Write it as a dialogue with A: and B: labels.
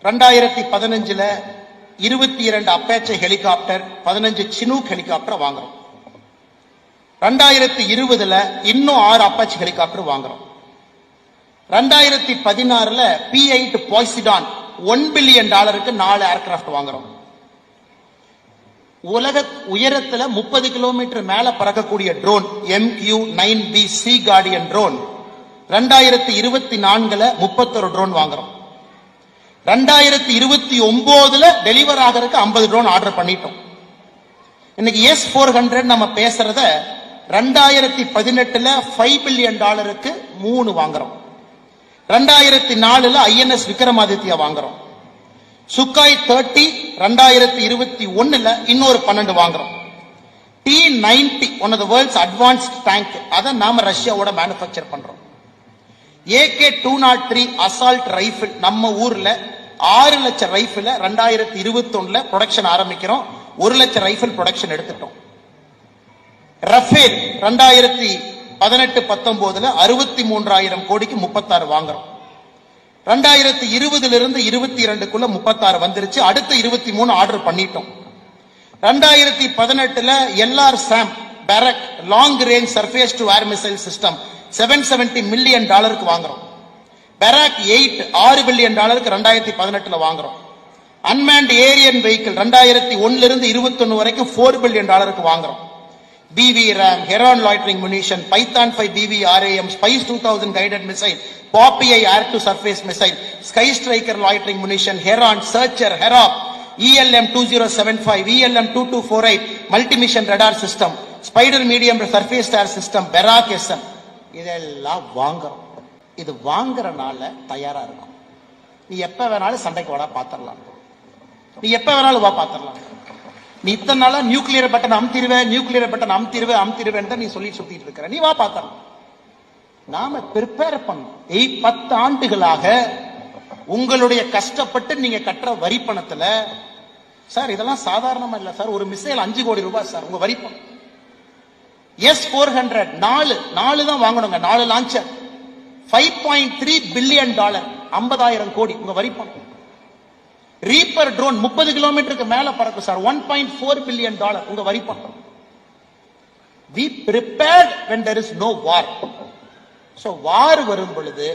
A: 2015 22 அப்பாச்சே helicopter, 15 Chinook helicopter வாங்குறோம். 2020 இன்னும் 6 Apache helicopter வாங்குறோம். 2016 P8 பாய்சிடான் $1 பில்லியன் 4 ஏர்கிராப்ட் வாங்குறோம். உலக உயரத்துல 30 கிலோமீட்டர் மேல பறக்கக்கூடிய drone MQ-9B sea guardian drone 2024 31 drone வாங்குறோம். 2029 டெலிவர் ஆகிறதுக்கு 50 ட்ரோன் ஆர்டர் பண்ணிட்டோம். இன்னைக்கு S-400 நம்ம பேசுறத 2018 $5 பில்லியன் 3 வாங்குறோம். 2004 INS விக்ரமாதித்யா வாங்குறோம். சுக்காய் 30 2021 இன்னொரு 12 வாங்குறோம். T-90 one of the world's advanced tank, அதை நாம ரஷ்யாவோட மேனுஃபேக்சர் பண்றோம். AK-203 அசால்ட் ரைபிள் நம்ம ஊர்ல 6 லட்சம் ரைபிள் 2021 ப்ரொடக்ஷன் ஆரம்பிக்கிறோம். 1 லட்சம் ரைபிள் ப்ரொடக்ஷன் எடுத்துட்டோம். ரஃபேல் 2018-19 63,000 கோடிக்கு 36 வாங்குறோம். 2020 இருந்து 22க்குள்ள 36 வந்துருச்சு. அடுத்த 23 ஆர்டர் பண்ணிட்டோம். 2018 LRSAM Barak long range surface to air missile system $770 million வாங்குறோம். பேராக் 8 $6 பில்லியன் 2018 வாங்குறோம். அன்மேன்ட் ஏரியன் வெஹிக்கிள் 2001 இருந்து 21 வரைக்கும் $4 பில்லியன் வாங்குறோம். BV-RAM, Heron loitering munition, Python 5 BV-RAM, Spice 2000 guided missile, Popeye air to surface missile, Sky Striker loitering munition, Heron, Searcher, Herop, ELM-2075, ELM-2248 multi-mission radar system, Spider medium surface air system, Barak SM. இதெல்லாம் வாங்குறோம். இது வாங்குறனால தயாரா இருக்கும். நீ எப்ப வேணாலும் சண்டைக்கு வாடா பாத்திரலாம். நீ எப்ப வேணாலும் வா பாத்திரலாம். நீ இத்தனை நாளா நியூக்ளியர் பட்டன் அமுத்திடுவேன் தான் நீ சொல்லி சுத்திட்டு இருக்கிற. நீ வா பாத்திரலாம். நாம ப்ரிப்பேர் பண்ணோம். 10 ஆண்டுகளாக உங்களுடைய கஷ்டப்பட்டு நீங்க கட்டுற வரி பணத்துல சார் இதெல்லாம் சாதாரணமா இல்ல சார். ஒரு மிசைல் 5 கோடி ரூபாய் சார் உங்க வரி பணம். S-400 4 தான் வாங்கணுங்க. 4 லான்ச்சர் $5.3 பில்லியன் 50,000 கோடி உங்க வரி பணம். ரீப்பர் ட்ரோன் 30 கிலோமீட்டருக்கு மேல பறக்கும் சார் $1.4 பில்லியன் உங்க வரி பணம். We prepared when there is no war. So war வரும் பொழுது